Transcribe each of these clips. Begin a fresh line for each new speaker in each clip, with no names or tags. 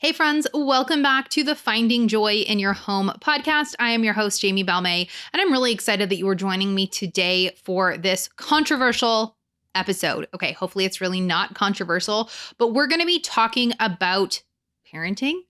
Hey friends, welcome back to the Finding Joy in Your Home podcast. I am your host, Jami, Balmet, and I'm really excited that you are joining me today for this controversial episode. Okay, hopefully it's really not controversial, but we're going to be talking about parenting,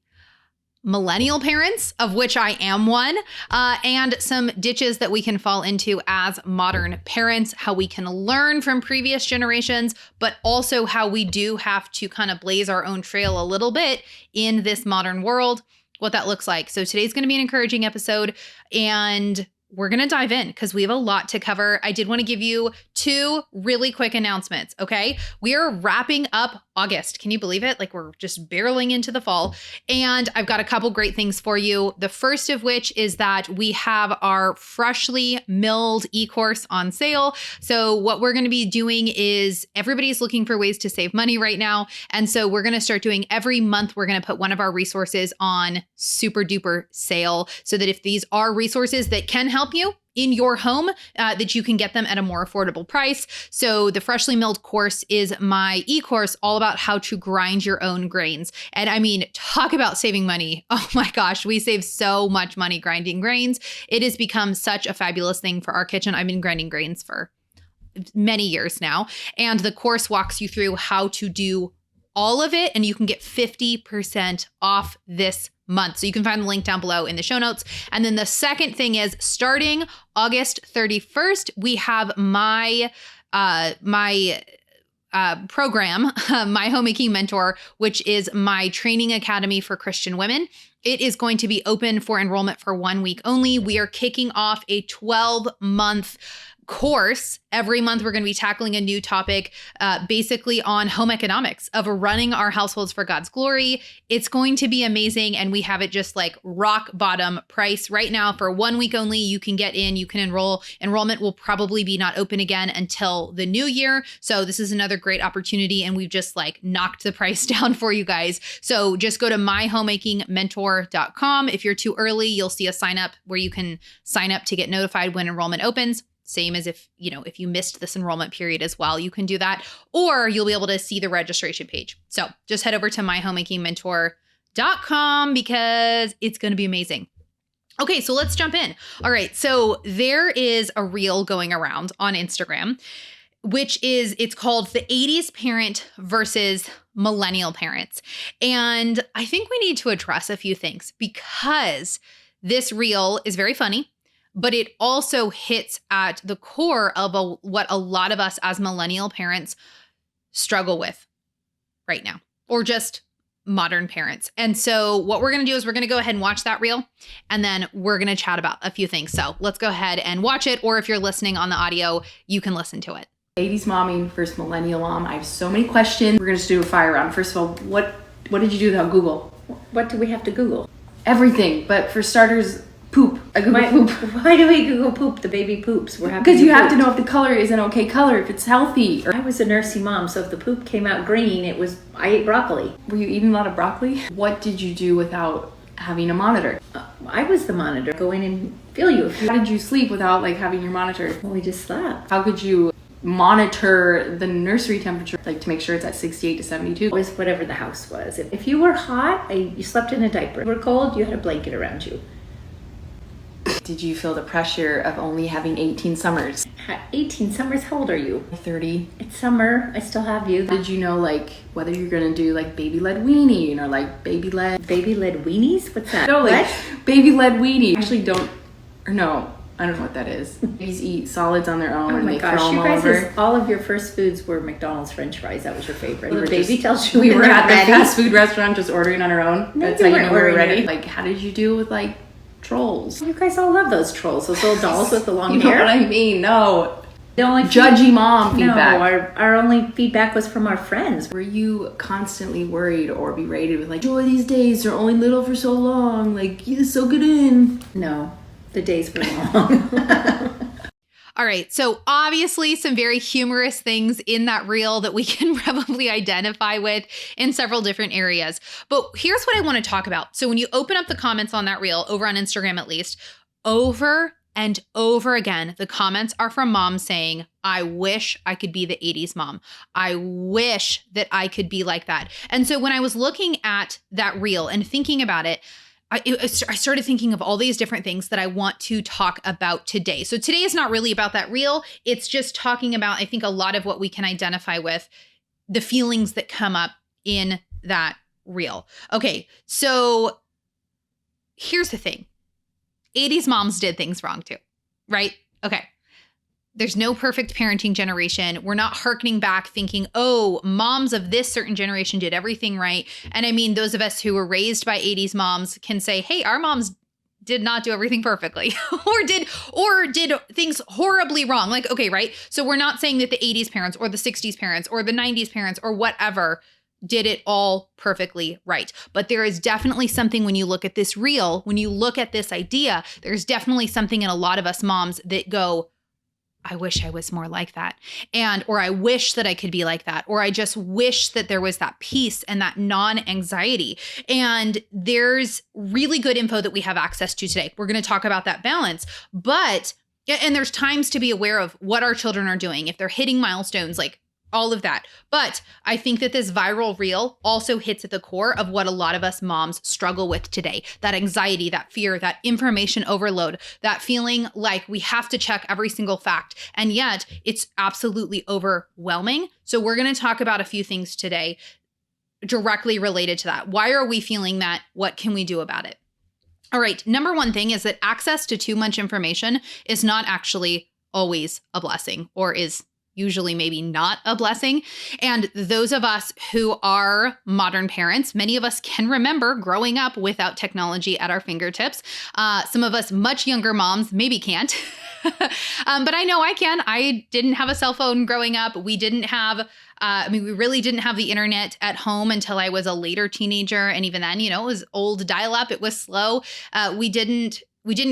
millennial parents, of which I am one, and some ditches that we can fall into as modern parents, how we can learn from previous generations, but also how we do have to kind of blaze our own trail a little bit in this modern world, what that looks like. So today's going to be an encouraging episode, and we're going to dive in because we have a lot to cover. I did want to give you two really quick announcements, okay? We are wrapping up August. Can you believe it? Like we're just barreling into the fall. And I've got a couple great things for you. The first of which is that we have our freshly milled e-course on sale. So what we're going to be doing is everybody's looking for ways to save money right now. And so we're going to start doing every month, we're going to put one of our resources on super duper sale so that if these are resources that can help you in your home, that you can get them at a more affordable price. So the freshly milled course is my e-course all about how to grind your own grains. And I mean, talk about saving money. Oh my gosh, we save so much money grinding grains. It has become such a fabulous thing for our kitchen. I've been grinding grains for many years now. And the course walks you through how to do all of it, and you can get 50% off this month. So you can find the link down below in the show notes. And then the second thing is starting August 31st, we have my program, My Homemaking Mentor, which is my training academy for Christian women. It is going to be open for enrollment for 1 week only. We are kicking off a 12-month course. Every month, we're going to be tackling a new topic, basically on home economics of running our households for God's glory. It's going to be amazing. And we have it just like rock bottom price right now for 1 week only. You can get in, you can enroll. Enrollment will probably be not open again until the new year. So this is another great opportunity. And we've just like knocked the price down for you guys. So just go to myhomemakingmentor.com. If you're too early, you'll see a sign up where you can sign up to get notified when enrollment opens. Same as if you missed this enrollment period as well, you can do that, or you'll be able to see the registration page. So just head over to myhomemakingmentor.com because it's going to be amazing. Okay, so let's jump in. All right, so there is a reel going around on Instagram, it's called the 80s parent versus millennial parents. And I think we need to address a few things because this reel is very funny, but it also hits at the core of what a lot of us as millennial parents struggle with right now, or just modern parents. And so what we're going to do is we're going to go ahead and watch that reel, and then we're going to chat about a few things. So let's go ahead and watch it, or if you're listening on the audio, you can listen to it.
80s mommy versus millennial mom. I have so many questions. We're going to do a fire round. First of all, what did you do without Google?
What do we have to Google?
Everything. But for starters, poop. I Google poop.
Why do we Google poop? The baby poops.
Because you have to know if the color is an okay color, if it's healthy.
I was a nursing mom, so if the poop came out green, I ate broccoli.
Were you eating a lot of broccoli? What did you do without having a monitor?
I was the monitor. Go in and feel you.
How did you sleep without having your monitor?
Well, we just slept.
How could you monitor the nursery temperature, to make sure it's at 68 to 72?
It was whatever the house was. If you were hot, you slept in a diaper. If you were cold, you had a blanket around you.
Did you feel the pressure of only having 18 summers?
18 summers? How old are you?
30.
It's summer. I still have you.
Did you know whether you're going to do baby-led weenie, baby-led...
Baby-led weenies? What's that?
No, baby-led weenie. I actually don't know what that is. Babies eat solids on their own.
Oh my gosh, you guys, all of your first foods were McDonald's French fries. That was your favorite. The baby tells you
we were at the fast food restaurant just ordering on our own.
No,
that's how you know we were ready.
It.
How did you deal with trolls?
You guys all love those trolls, those little dolls with the long
hair.
You
know what I mean? No.
The only
judgy mom feedback.
No, our only feedback was from our friends.
Were you constantly worried or berated with enjoy these days? They're only little for so long. You soak it in.
No, the days were long.
All right. So obviously some very humorous things in that reel that we can probably identify with in several different areas. But here's what I want to talk about. So when you open up the comments on that reel, over on Instagram at least, over and over again, the comments are from moms saying, I wish I could be the 80s mom. I wish that I could be like that. And so when I was looking at that reel and thinking about it, I started thinking of all these different things that I want to talk about today. So today is not really about that reel. It's just talking about, I think, a lot of what we can identify with, the feelings that come up in that reel. Okay, so here's the thing. 80s moms did things wrong too, right? Okay. There's no perfect parenting generation. We're not hearkening back thinking, oh, moms of this certain generation did everything right. And I mean, those of us who were raised by 80s moms can say, hey, our moms did not do everything perfectly or did things horribly wrong. Like, okay, right? So we're not saying that the 80s parents or the 60s parents or the 90s parents or whatever did it all perfectly right. But there is definitely something when you look at this reel, when you look at this idea, there's definitely something in a lot of us moms that go, I wish I was more like that. Or I wish that I could be like that. Or I just wish that there was that peace and that non-anxiety. And there's really good info that we have access to today. We're going to talk about that balance. And there's times to be aware of what our children are doing, if they're hitting milestones, like all of that. But I think that this viral reel also hits at the core of what a lot of us moms struggle with today. That anxiety, that fear, that information overload, that feeling like we have to check every single fact. And yet it's absolutely overwhelming. So we're going to talk about a few things today directly related to that. Why are we feeling that? What can we do about it? All right. Number one thing is that access to too much information is not actually always a blessing, or is usually maybe not a blessing. And those of us who are modern parents, many of us can remember growing up without technology at our fingertips. Some of us much younger moms maybe can't. But I know I can. I didn't have a cell phone growing up. We didn't have, we really didn't have the internet at home until I was a later teenager. And even then, it was old dial-up. It was slow. We didn't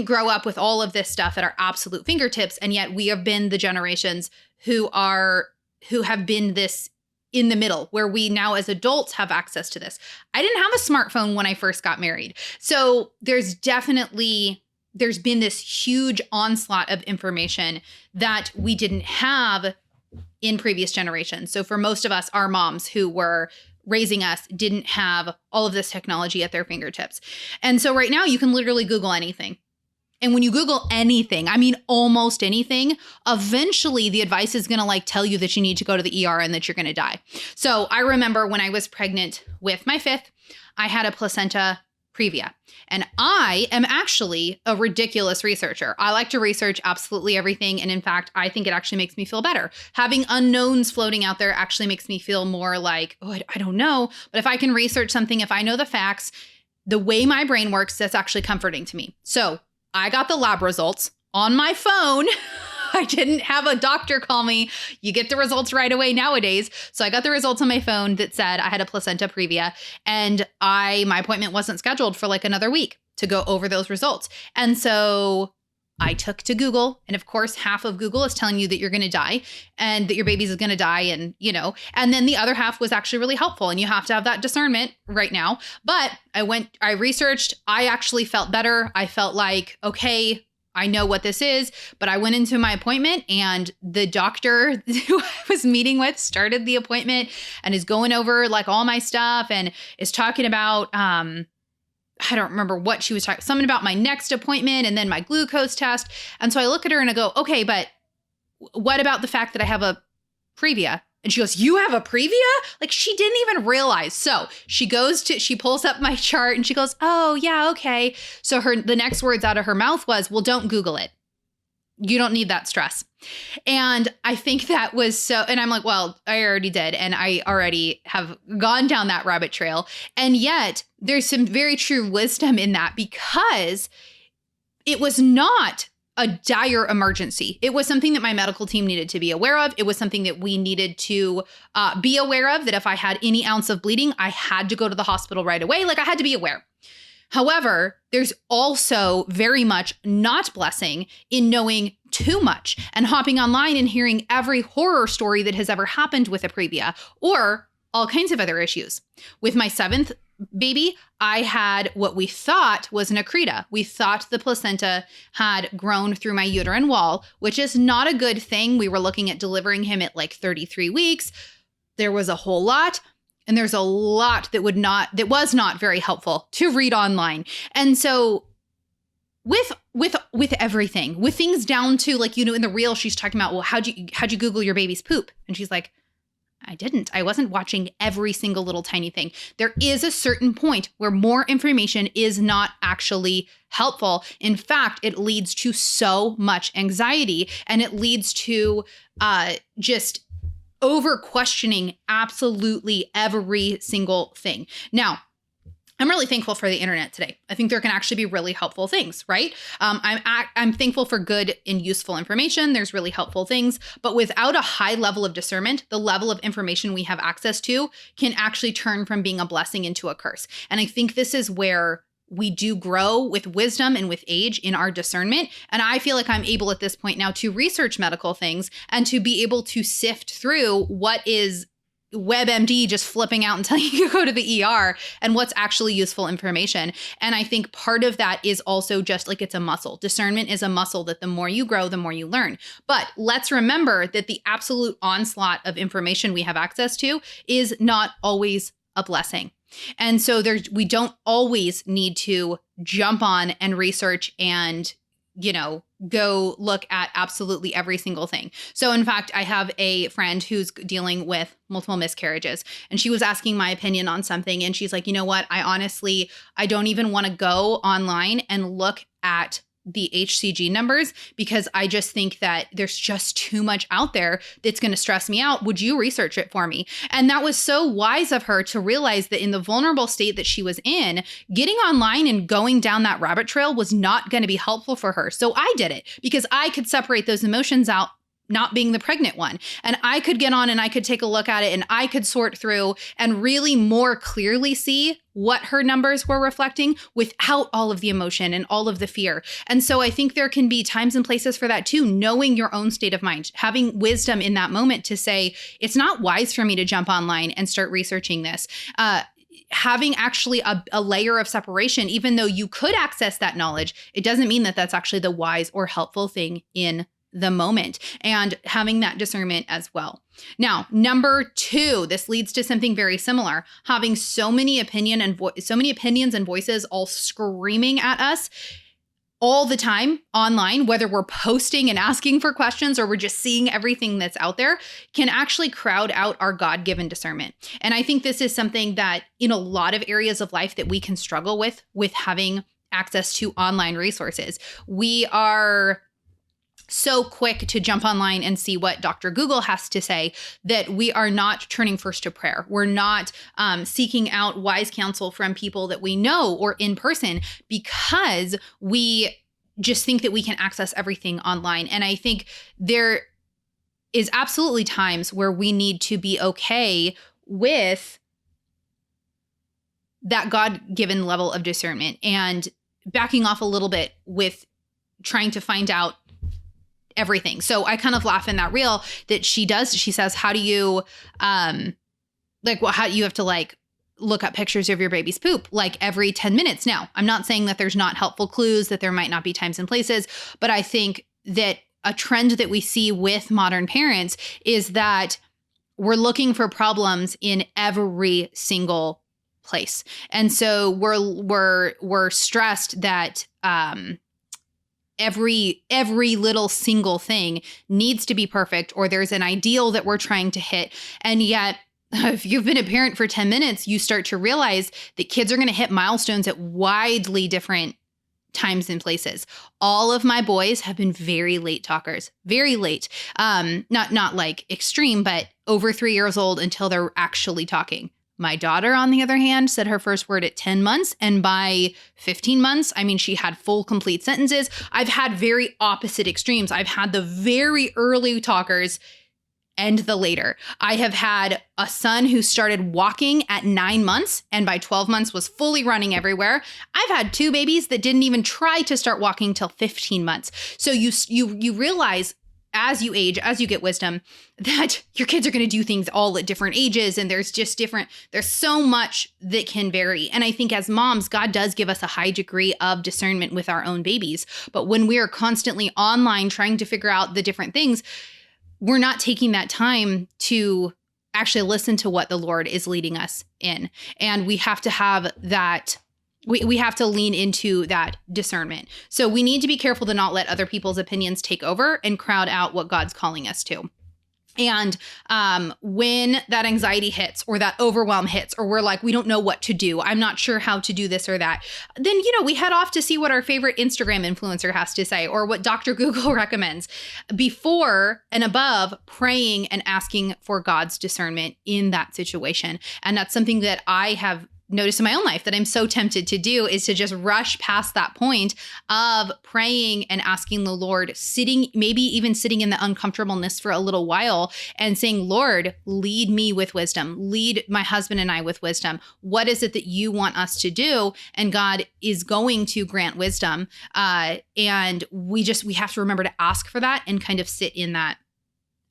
grow up with all of this stuff at our absolute fingertips. And yet we have been the generations who have been this in the middle, where we now as adults have access to this. I didn't have a smartphone when I first got married. So there's been this huge onslaught of information that we didn't have in previous generations. So for most of us, our moms who were raising us didn't have all of this technology at their fingertips. And so right now you can literally Google anything. And when you Google anything, I mean, almost anything, eventually the advice is going to tell you that you need to go to the ER and that you're going to die. So I remember when I was pregnant with my fifth, I had a placenta previa. And I am actually a ridiculous researcher. I like to research absolutely everything. And in fact, I think it actually makes me feel better. Having unknowns floating out there actually makes me feel more like, oh, I don't know. But if I can research something, if I know the facts, the way my brain works, that's actually comforting to me. So I got the lab results on my phone. I didn't have a doctor call me. You get the results right away nowadays. So I got the results on my phone that said I had a placenta previa, and my appointment wasn't scheduled for another week to go over those results. And so I took to Google, and of course, half of Google is telling you that you're going to die and that your baby's going to die. And then the other half was actually really helpful, and you have to have that discernment right now. But I researched, I actually felt better. I felt like, okay, I know what this is, but I went into my appointment, and the doctor who I was meeting with started the appointment and is going over all my stuff and is talking about, I don't remember what she was talking, something about my next appointment and then my glucose test. And so I look at her and I go, okay, but what about the fact that I have a previa? And she goes, you have a previa? She didn't even realize. So she pulls up my chart and she goes, oh yeah, okay. So the next words out of her mouth was, well, don't Google it. You don't need that stress. And I think that was so, and I'm like, well, I already did. And I already have gone down that rabbit trail. And yet there's some very true wisdom in that, because it was not a dire emergency. It was something that my medical team needed to be aware of. It was something that we needed to be aware of, that if I had any ounce of bleeding, I had to go to the hospital right away. I had to be aware. However, there's also very much not blessing in knowing too much and hopping online and hearing every horror story that has ever happened with a previa, or all kinds of other issues. With my seventh baby, I had what we thought was an accreta. We thought the placenta had grown through my uterine wall, which is not a good thing. We were looking at delivering him at like 33 weeks. There was a whole lot. And there's a lot that was not very helpful to read online. And so with everything, with things down to like, in the reel, she's talking about, well, how'd you Google your baby's poop? And she's like, I wasn't watching every single little tiny thing. There is a certain point where more information is not actually helpful. In fact, it leads to so much anxiety, and it leads to just over questioning absolutely every single thing. Now, I'm really thankful for the internet today. I think there can actually be really helpful things, right? I'm thankful for good and useful information. There's really helpful things, but without a high level of discernment, the level of information we have access to can actually turn from being a blessing into a curse. And I think this is where we do grow with wisdom and with age in our discernment. And I feel like I'm able at this point now to research medical things and to be able to sift through what is WebMD just flipping out and telling you to go to the ER and what's actually useful information. And I think part of that is also just like it's a muscle. Discernment is a muscle that the more you grow, the more you learn. But let's remember that the absolute onslaught of information we have access to is not always a blessing. And so we don't always need to jump on and research and, go look at absolutely every single thing. So in fact, I have a friend who's dealing with multiple miscarriages, and she was asking my opinion on something. And she's like, you know what? I don't even want to go online and look at the HCG numbers because I just think that there's just too much out there that's going to stress me out. Would you research it for me? And that was so wise of her to realize that in the vulnerable state that she was in, getting online and going down that rabbit trail was not going to be helpful for her. So I did it because I could separate those emotions out, not being the pregnant one. And I could get on and I could take a look at it and I could sort through and really more clearly see what her numbers were reflecting without all of the emotion and all of the fear. And so I think there can be times and places for that too, knowing your own state of mind, having wisdom in that moment to say, it's not wise for me to jump online and start researching this. Having actually a layer of separation, even though you could access that knowledge, it doesn't mean that that's actually the wise or helpful thing in the moment, and having that discernment as well. Now, number 2, this leads to something very similar. Having so many opinions and voices all screaming at us all the time online, whether we're posting and asking for questions or we're just seeing everything that's out there, can actually crowd out our God-given discernment. And I think this is something that in a lot of areas of life that we can struggle with having access to online resources. We are so quick to jump online and see what Dr. Google has to say that we are not turning first to prayer. We're not seeking out wise counsel from people that we know or in person because we just think that we can access everything online. And I think there is absolutely times where we need to be okay with that God-given level of discernment and backing off a little bit with trying to find out everything. So I kind of laugh in that reel that she does. She says, how do you, how do you have to look up pictures of your baby's poop every 10 minutes? Now, I'm not saying that there's not helpful clues, that there might not be times and places, but I think that a trend that we see with modern parents is that we're looking for problems in every single place. And so we're stressed that, every little single thing needs to be perfect, or there's an ideal that we're trying to hit. And yet, if you've been a parent for 10 minutes, you start to realize that kids are going to hit milestones at widely different times and places. All of my boys have been very late talkers, very late. Not like extreme, but over 3 years old until they're actually talking. My daughter, on the other hand, said her first word at 10 months. And by 15 months, she had full, complete sentences. I've had very opposite extremes. I've had the very early talkers and the later. I have had a son who started walking at 9 months and by 12 months was fully running everywhere. I've had 2 babies that didn't even try to start walking till 15 months. So you realize as you age, as you get wisdom, that your kids are going to do things all at different ages. And there's so much that can vary. And I think as moms, God does give us a high degree of discernment with our own babies. But when we are constantly online trying to figure out the different things, we're not taking that time to actually listen to what the Lord is leading us in. And we have to have that. We have to lean into that discernment. So we need to be careful to not let other people's opinions take over and crowd out what God's calling us to. And when that anxiety hits or that overwhelm hits, or we're like, we don't know what to do, I'm not sure how to do this or that, then, we head off to see what our favorite Instagram influencer has to say or what Dr. Google recommends before and above praying and asking for God's discernment in that situation. And that's something that I have notice in my own life that I'm so tempted to do, is to just rush past that point of praying and asking the Lord, maybe even sitting in the uncomfortableness for a little while and saying, Lord, lead me with wisdom, lead my husband and I with wisdom. What is it that you want us to do? And God is going to grant wisdom. And we have to remember to ask for that and kind of sit in that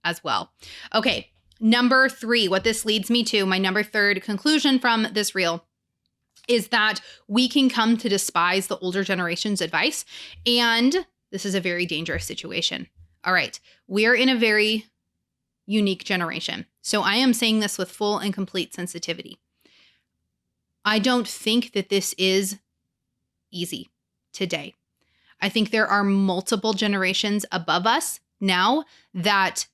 as well. Okay. Number 3, what this leads me to, my number 3rd conclusion from this reel, is that we can come to despise the older generation's advice. And this is a very dangerous situation. All right. We're in a very unique generation. So I am saying this with full and complete sensitivity. I don't think that this is easy today. I think there are multiple generations above us now that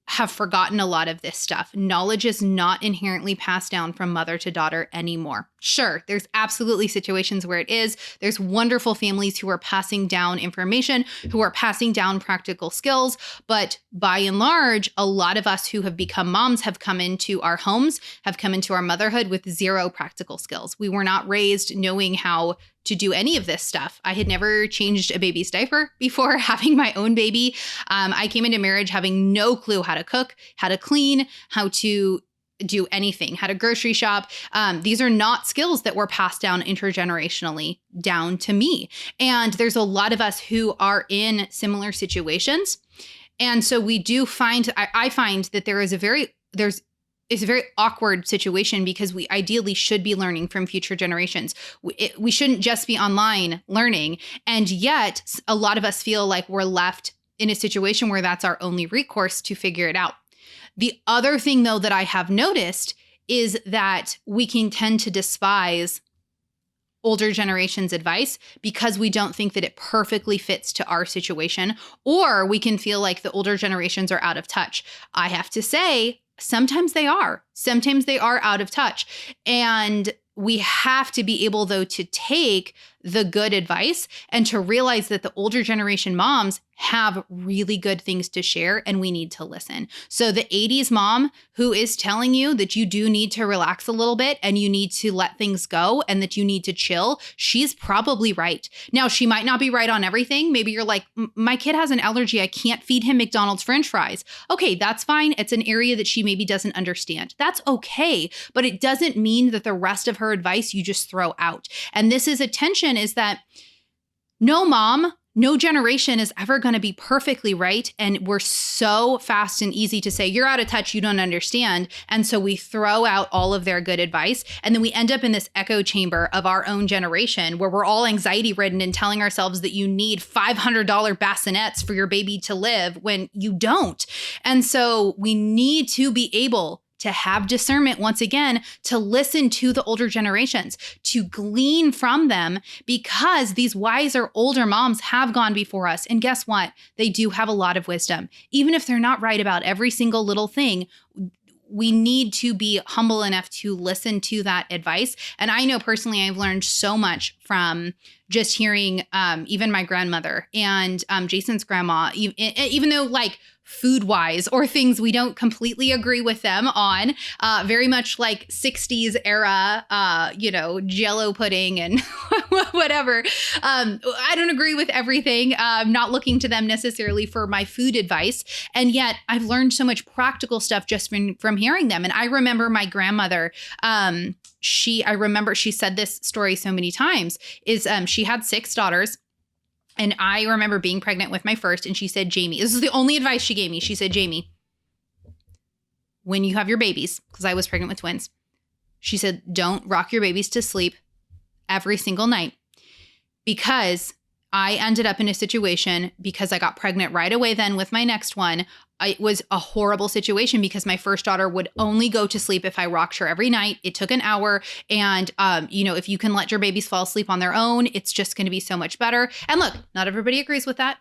have forgotten a lot of this stuff. Knowledge is not inherently passed down from mother to daughter anymore. Sure, there's absolutely situations where it is. There's wonderful families who are passing down information, who are passing down practical skills. But by and large, a lot of us who have become moms have come into our homes, have come into our motherhood with zero practical skills. We were not raised knowing how to do any of this stuff. I had never changed a baby's diaper before having my own baby. I came into marriage having no clue how to cook, how to clean, how to do anything, how to grocery shop. These are not skills that were passed down intergenerationally down to me. And there's a lot of us who are in similar situations. And so we do find, I find that it's a very awkward situation because we ideally should be learning from future generations. We shouldn't just be online learning. And yet a lot of us feel like we're left in a situation where that's our only recourse to figure it out. The other thing, though, that I have noticed is that we can tend to despise older generations' advice because we don't think that it perfectly fits to our situation, or we can feel like the older generations are out of touch. I have to say, sometimes they are. Sometimes they are out of touch. And we have to be able, though, to take the good advice and to realize that the older generation moms have really good things to share and we need to listen. So the 80s mom who is telling you that you do need to relax a little bit and you need to let things go and that you need to chill, she's probably right. Now, she might not be right on everything. Maybe you're like, my kid has an allergy. I can't feed him McDonald's French fries. Okay, that's fine. It's an area that she maybe doesn't understand. That's okay. But it doesn't mean that the rest of her advice you just throw out. And this is a tension, is that no mom, no generation is ever going to be perfectly right. And we're so fast and easy to say, you're out of touch, you don't understand. And so we throw out all of their good advice. And then we end up in this echo chamber of our own generation where we're all anxiety ridden and telling ourselves that you need $500 bassinets for your baby to live when you don't. And so we need to be able to have discernment, once again, to listen to the older generations, to glean from them, because these wiser older moms have gone before us. And guess what? They do have a lot of wisdom. Even if they're not right about every single little thing, we need to be humble enough to listen to that advice. And I know personally, I've learned so much from just hearing even my grandmother and Jason's grandma, even though like food-wise or things we don't completely agree with them on, very much like 60s era, Jell-O pudding and whatever. I don't agree with everything. I'm not looking to them necessarily for my food advice. And yet I've learned so much practical stuff just from hearing them. And I remember my grandmother, I remember she said this story so many times, is she had 6 daughters. And I remember being pregnant with my first, and she said, Jami, this is the only advice she gave me. She said, Jami, when you have your babies, because I was pregnant with twins, she said, don't rock your babies to sleep every single night, because I ended up in a situation, because I got pregnant right away then with my next one. It was a horrible situation because my first daughter would only go to sleep if I rocked her every night. It took an hour. And, if you can let your babies fall asleep on their own, it's just going to be so much better. And look, not everybody agrees with that.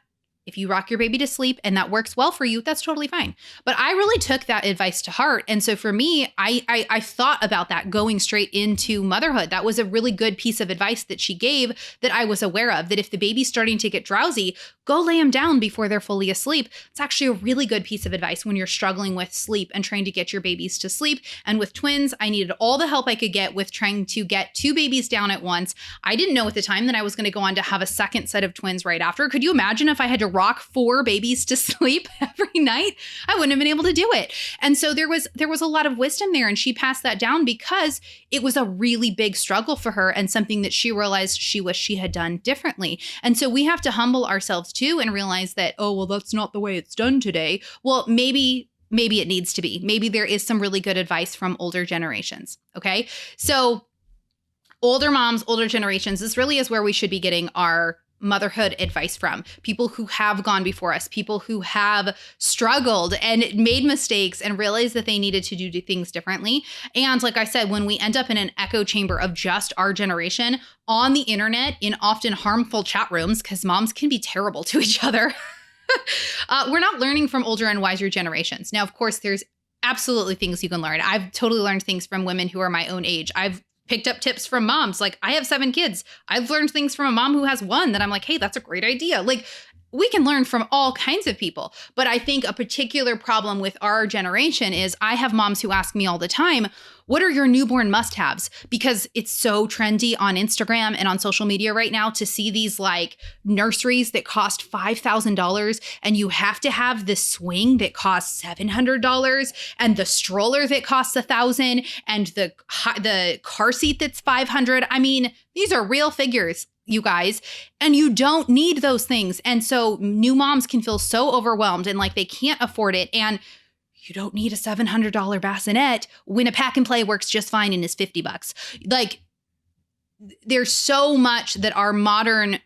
If you rock your baby to sleep and that works well for you, that's totally fine. But I really took that advice to heart. And so for me, I thought about that going straight into motherhood. That was a really good piece of advice that she gave that I was aware of, that if the baby's starting to get drowsy, go lay them down before they're fully asleep. It's actually a really good piece of advice when you're struggling with sleep and trying to get your babies to sleep. And with twins, I needed all the help I could get with trying to get 2 babies down at once. I didn't know at the time that I was going to go on to have a second set of twins right after. Could you imagine if I had to rock 4 babies to sleep every night? I wouldn't have been able to do it. And so there was a lot of wisdom there, and she passed that down because it was a really big struggle for her and something that she realized she wished she had done differently. And so we have to humble ourselves too and realize that, oh, well, that's not the way it's done today. Well, maybe it needs to be. Maybe there is some really good advice from older generations. Okay. So older moms, older generations, this really is where we should be getting our motherhood advice from. People who have gone before us, people who have struggled and made mistakes and realized that they needed to do things differently. And like I said, when we end up in an echo chamber of just our generation on the internet in often harmful chat rooms, because moms can be terrible to each other, we're not learning from older and wiser generations. Now, of course, there's absolutely things you can learn. I've totally learned things from women who are my own age. I've picked up tips from moms. Like, I have 7 kids. I've learned things from a mom who has 1 that I'm like, hey, that's a great idea. Like, we can learn from all kinds of people. But I think a particular problem with our generation is I have moms who ask me all the time, what are your newborn must-haves? Because it's so trendy on Instagram and on social media right now to see these like nurseries that cost $5,000, and you have to have the swing that costs $700 and the stroller that costs $1,000 and the car seat that's $500. I mean, these are real figures, you guys, and you don't need those things. And so new moms can feel so overwhelmed and like they can't afford it. And you don't need a $700 bassinet when a pack and play works just fine and is $50. Like, there's so much that our modern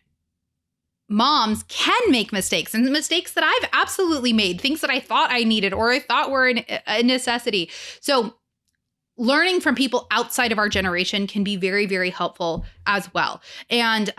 moms can make mistakes, and mistakes that I've absolutely made, things that I thought I needed or I thought were a necessity. So learning from people outside of our generation can be very, very helpful as well. And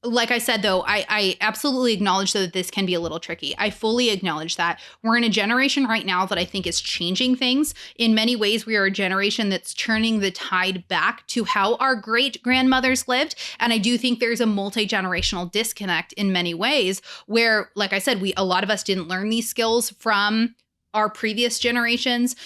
like I said, though, I absolutely acknowledge that this can be a little tricky. I fully acknowledge that. We're in a generation right now that I think is changing things. In many ways, we are a generation that's turning the tide back to how our great grandmothers lived. And I do think there's a multi-generational disconnect in many ways where, like I said, a lot of us didn't learn these skills from our previous generations.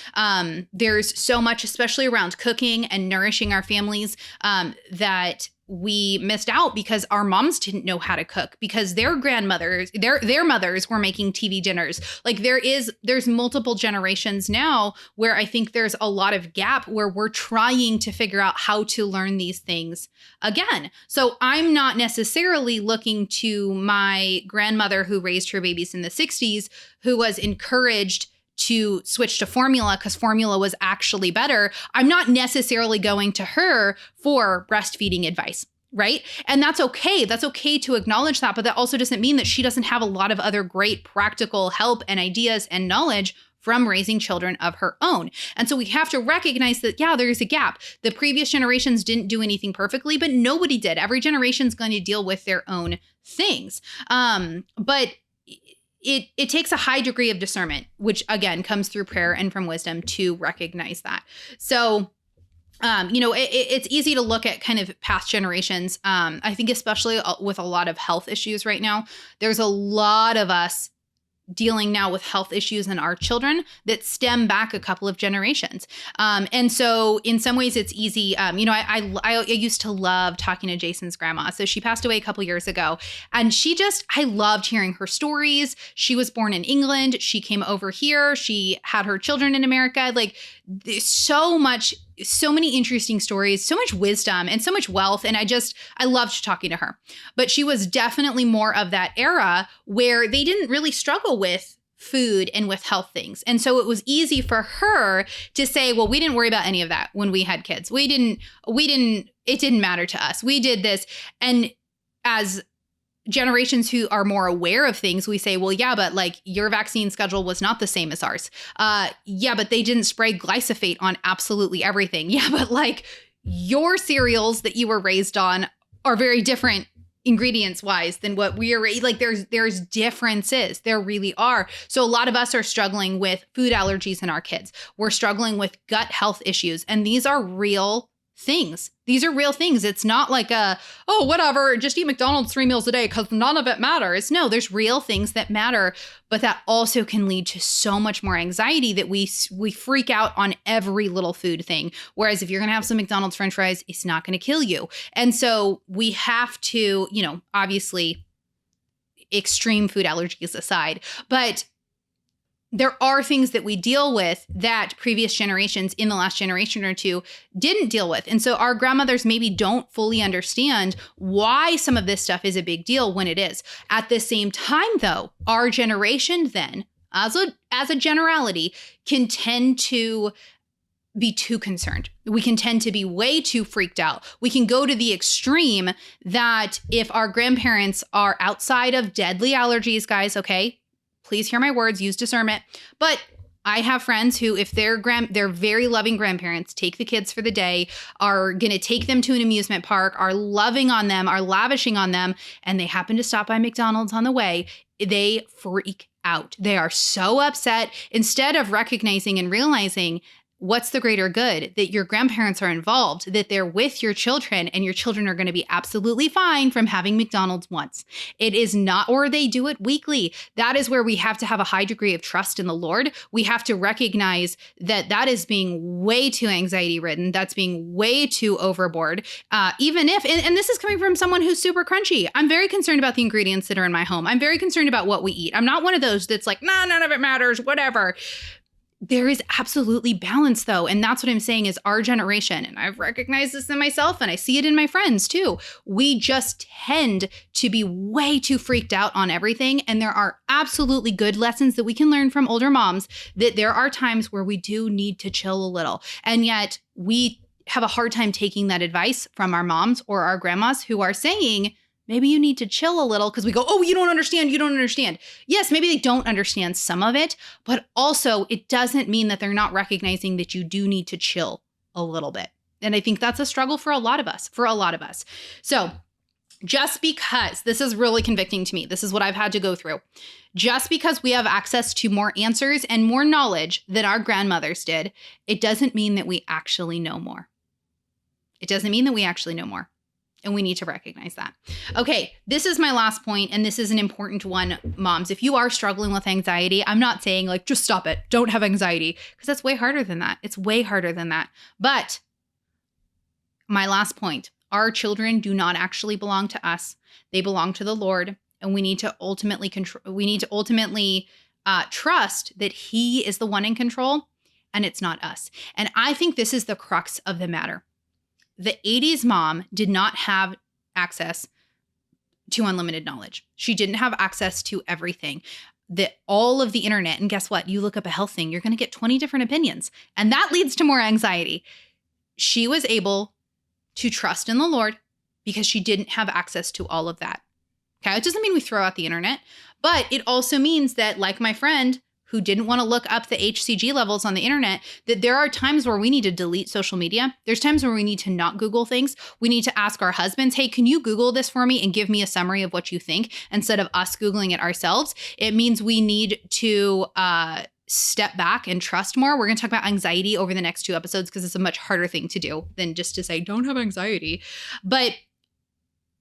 There's so much, especially around cooking and nourishing our families, that we missed out because our moms didn't know how to cook, because their grandmothers, their mothers were making TV dinners. Like, there's multiple generations now where I think there's a lot of gap where we're trying to figure out how to learn these things again. So I'm not necessarily looking to my grandmother who raised her babies in the 60s, who was encouraged to switch to formula because formula was actually better. I'm not necessarily going to her for breastfeeding advice, right? And that's okay. That's okay to acknowledge that, but that also doesn't mean that she doesn't have a lot of other great practical help and ideas and knowledge from raising children of her own. And so we have to recognize that, yeah, there's a gap. The previous generations didn't do anything perfectly, but nobody did. Every generation's going to deal with their own things. But it takes a high degree of discernment, which again comes through prayer and from wisdom, to recognize that. So, it's easy to look at kind of past generations. I think especially with a lot of health issues right now, there's a lot of us dealing now with health issues in our children that stem back a couple of generations. And so in some ways it's easy. I used to love talking to Jason's grandma. So she passed away a couple years ago, and I loved hearing her stories. She was born in England. She came over here. She had her children in America. Like, there's so much so many interesting stories, so much wisdom and so much wealth. And I loved talking to her. But she was definitely more of that era where they didn't really struggle with food and with health things. And so it was easy for her to say, well, we didn't worry about any of that when we had kids. It didn't matter to us. We did this. And as generations who are more aware of things, we say, well, yeah, but like your vaccine schedule was not the same as ours. Yeah, but they didn't spray glyphosate on absolutely everything. Yeah, but like your cereals that you were raised on are very different ingredients wise than what we are like. There's differences. There really are. So a lot of us are struggling with food allergies in our kids. We're struggling with gut health issues. And these are real things. These are real things. It's not like whatever, just eat McDonald's 3 meals a day because none of it matters. No, there's real things that matter, but that also can lead to so much more anxiety that we freak out on every little food thing. Whereas if you're going to have some McDonald's French fries, it's not going to kill you. And so we have to, obviously extreme food allergies aside, but there are things that we deal with that previous generations in the last generation or two didn't deal with. And so our grandmothers maybe don't fully understand why some of this stuff is a big deal when it is. At the same time, though, our generation then, as a generality, can tend to be too concerned. We can tend to be way too freaked out. We can go to the extreme that if our grandparents are outside of deadly allergies, guys, okay? Please hear my words, use discernment. But I have friends who, if they're very loving grandparents, take the kids for the day, are going to take them to an amusement park, are loving on them, are lavishing on them, and they happen to stop by McDonald's on the way, they freak out. They are so upset. Instead of recognizing and realizing what's the greater good, that your grandparents are involved, that they're with your children, and your children are going to be absolutely fine from having McDonald's once. It is not, or they do it weekly. That is where we have to have a high degree of trust in the Lord. We have to recognize that that is being way too anxiety ridden. That's being way too overboard. Even if, and this is coming from someone who's super crunchy. I'm very concerned about the ingredients that are in my home. I'm very concerned about what we eat. I'm not one of those that's like, nah, none of it matters, whatever. There is absolutely balance, though. And that's what I'm saying is our generation, and I've recognized this in myself and I see it in my friends too. We just tend to be way too freaked out on everything. And there are absolutely good lessons that we can learn from older moms, that there are times where we do need to chill a little. And yet we have a hard time taking that advice from our moms or our grandmas who are saying, maybe you need to chill a little, because we go, oh, you don't understand. You don't understand. Yes, maybe they don't understand some of it, but also it doesn't mean that they're not recognizing that you do need to chill a little bit. And I think that's a struggle for a lot of us, So just because, this is really convicting to me, this is what I've had to go through. Just because we have access to more answers and more knowledge than our grandmothers did, it doesn't mean that we actually know more. And we need to recognize that. Okay, this is my last point, and this is an important one, moms. If you are struggling with anxiety, I'm not saying like, just stop it. Don't have anxiety, because that's way harder than that. It's way harder than that. But my last point, our children do not actually belong to us. They belong to the Lord, and we need to ultimately trust that He is the one in control, and it's not us. And I think this is the crux of the matter. The 80s mom did not have access to unlimited knowledge. She didn't have access to everything. All of the internet, and guess what? You look up a health thing, you're going to get 20 different opinions, and that leads to more anxiety. She was able to trust in the Lord because she didn't have access to all of that. Okay, it doesn't mean we throw out the internet, but it also means that, like my friend who didn't want to look up the HCG levels on the internet, that there are times where we need to delete social media. There's times where we need to not Google things. We need to ask our husbands, hey, can you Google this for me and give me a summary of what you think, instead of us Googling it ourselves. It means we need to step back and trust more. We're going to talk about anxiety over the next 2 episodes, because it's a much harder thing to do than just to say, don't have anxiety. But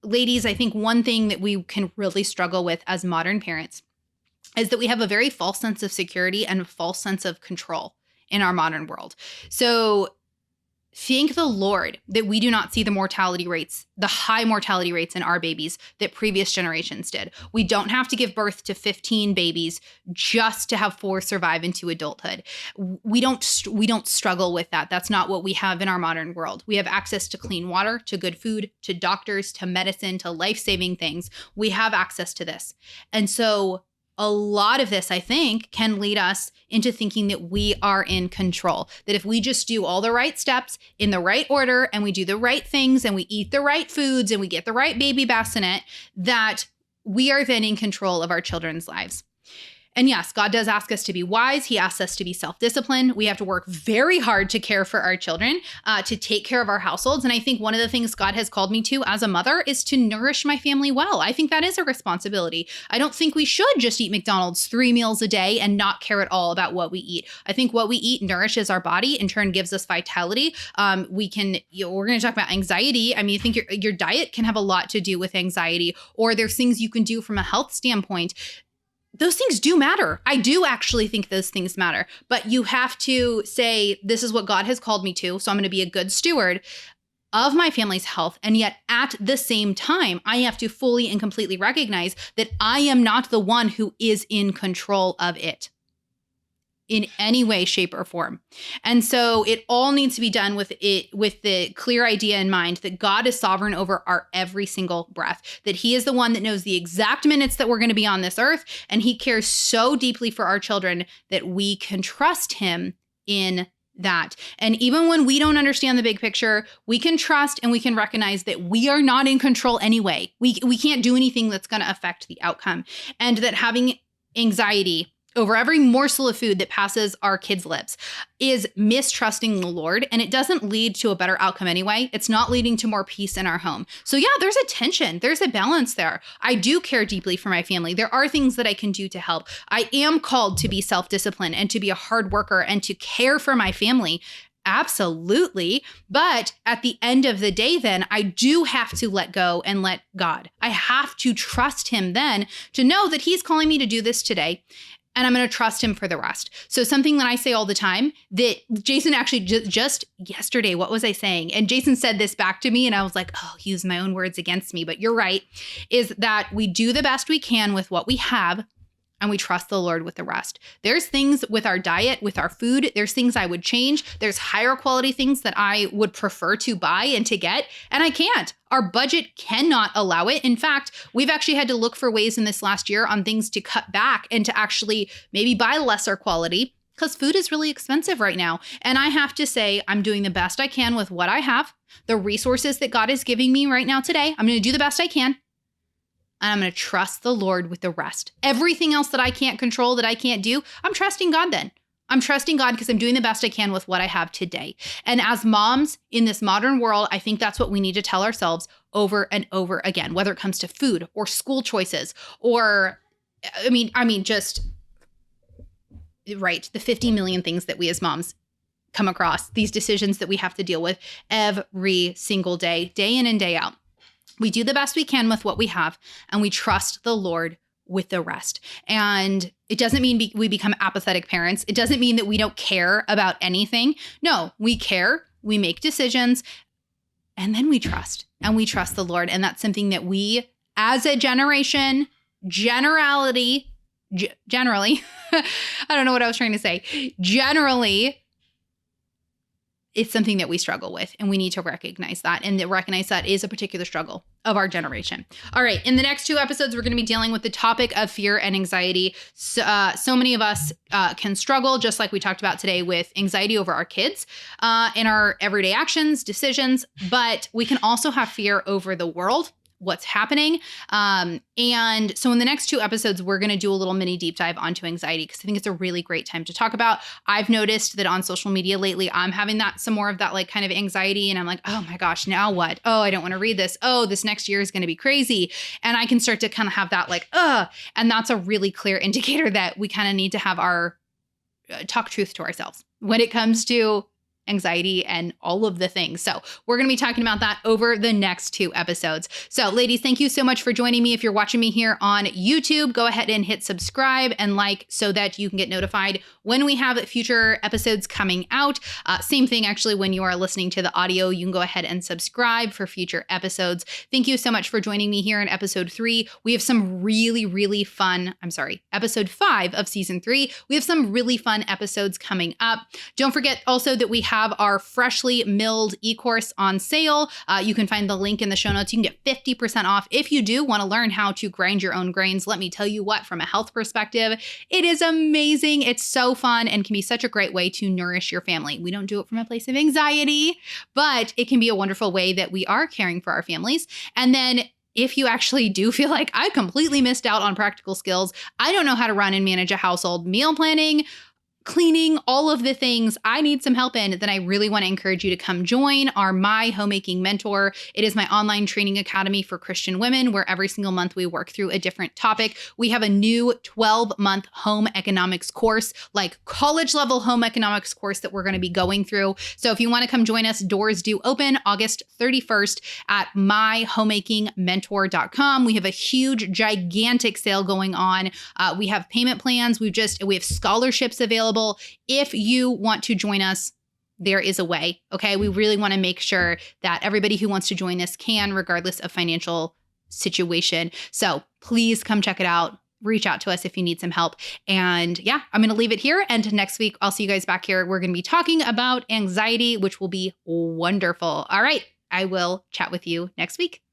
ladies, I think one thing that we can really struggle with as modern parents is that we have a very false sense of security and a false sense of control in our modern world. So Thank the Lord that we do not see the mortality rates, the high mortality rates in our babies that previous generations did. We don't have to give birth to 15 babies just to have 4 survive into adulthood. We don't struggle with that. That's not what we have in our modern world. We have access to clean water, to good food, to doctors, to medicine, to life-saving things. We have access to this. And so a lot of this, I think, can lead us into thinking that we are in control, that if we just do all the right steps in the right order and we do the right things and we eat the right foods and we get the right baby bassinet, that we are then in control of our children's lives. And yes, God does ask us to be wise. He asks us to be self-disciplined. We have to work very hard to care for our children, to take care of our households. And I think one of the things God has called me to as a mother is to nourish my family well. I think that is a responsibility. I don't think we should just eat McDonald's 3 meals a day and not care at all about what we eat. I think what we eat nourishes our body, in turn gives us vitality. We're going to talk about anxiety. I mean, I think your diet can have a lot to do with anxiety, or there's things you can do from a health standpoint. Those things do matter. I do actually think those things matter, but you have to say, this is what God has called me to, so I'm going to be a good steward of my family's health. And yet at the same time, I have to fully and completely recognize that I am not the one who is in control of it in any way, shape, or form. And so it all needs to be done with the clear idea in mind that God is sovereign over our every single breath, that he is the one that knows the exact minutes that we're going to be on this earth. And he cares so deeply for our children that we can trust him in that. And even when we don't understand the big picture, we can trust and we can recognize that we are not in control anyway. We can't do anything that's going to affect the outcome. And that having anxiety over every morsel of food that passes our kids' lips is mistrusting the Lord, and it doesn't lead to a better outcome anyway. It's not leading to more peace in our home. So yeah, there's a tension. There's a balance there. I do care deeply for my family. There are things that I can do to help. I am called to be self-disciplined and to be a hard worker and to care for my family. Absolutely. But at the end of the day, then I do have to let go and let God. I have to trust him then to know that he's calling me to do this today. And I'm going to trust him for the rest. So something that I say all the time that Jason actually just yesterday, what was I saying? And Jason said this back to me and I was like, oh, he used my own words against me, but you're right, is that we do the best we can with what we have and we trust the Lord with the rest. There's things with our diet, with our food, there's things I would change. There's higher quality things that I would prefer to buy and to get, and I can't. Our budget cannot allow it. In fact, we've actually had to look for ways in this last year on things to cut back and to actually maybe buy lesser quality, because food is really expensive right now. And I have to say, I'm doing the best I can with what I have, the resources that God is giving me right now today. I'm going to do the best I can. And I'm going to trust the Lord with the rest. Everything else that I can't control, that I can't do, I'm trusting God then. I'm trusting God because I'm doing the best I can with what I have today. And as moms in this modern world, I think that's what we need to tell ourselves over and over again, whether it comes to food or school choices or, I mean, just, right, the 50 million things that we as moms come across, these decisions that we have to deal with every single day, day in and day out. We do the best we can with what we have, and we trust the Lord with the rest. And it doesn't mean we become apathetic parents. It doesn't mean that we don't care about anything. No, we care, we make decisions, and then we trust the Lord. And that's something that we, as a generation, generally, I don't know what I was trying to say. Generally, it's something that we struggle with, and we need to recognize that, and recognize that is a particular struggle of our generation. All right. In the next 2 episodes, we're going to be dealing with the topic of fear and anxiety. So many of us can struggle, just like we talked about today, with anxiety over our kids in our everyday actions, decisions, but we can also have fear over the world, what's happening. And so in the next 2 episodes, we're going to do a little mini deep dive onto anxiety, because I think it's a really great time to talk about. I've noticed that on social media lately, I'm having some more of that like kind of anxiety, and I'm like, oh my gosh, now what? Oh, I don't want to read this. Oh, this next year is going to be crazy. And I can start to kind of have that like, and that's a really clear indicator that we kind of need to have our talk truth to ourselves when it comes to anxiety and all of the things. So we're going to be talking about that over the next 2 episodes. So ladies, thank you so much for joining me. If you're watching me here on YouTube, go ahead and hit subscribe and like so that you can get notified when we have future episodes coming out. Same thing, actually, when you are listening to the audio, you can go ahead and subscribe for future episodes. Thank you so much for joining me here in episode 3. We have some really fun, episode 5 of season 3. We have some really fun episodes coming up. Don't forget also that we have our freshly milled e-course on sale. You can find the link in the show notes. You can get 50% off if you do want to learn how to grind your own grains. Let me tell you what, from a health perspective, it is amazing. It's so fun and can be such a great way to nourish your family. We don't do it from a place of anxiety, but it can be a wonderful way that we are caring for our families. And then if you actually do feel like I completely missed out on practical skills, I don't know how to run and manage a household, meal planning, cleaning, all of the things I need some help in, then I really want to encourage you to come join our My Homemaking Mentor. It is my online training academy for Christian women where every single month we work through a different topic. We have a new 12-month home economics course, like college level home economics course that we're going to be going through. So if you want to come join us, doors do open August 31st at myhomakingmentor.com. We have a huge, gigantic sale going on. We have payment plans. We have scholarships available. If you want to join us, there is a way. Okay. We really want to make sure that everybody who wants to join us can, regardless of financial situation. So please come check it out. Reach out to us if you need some help. And yeah, I'm going to leave it here. And next week, I'll see you guys back here. We're going to be talking about anxiety, which will be wonderful. All right. I will chat with you next week.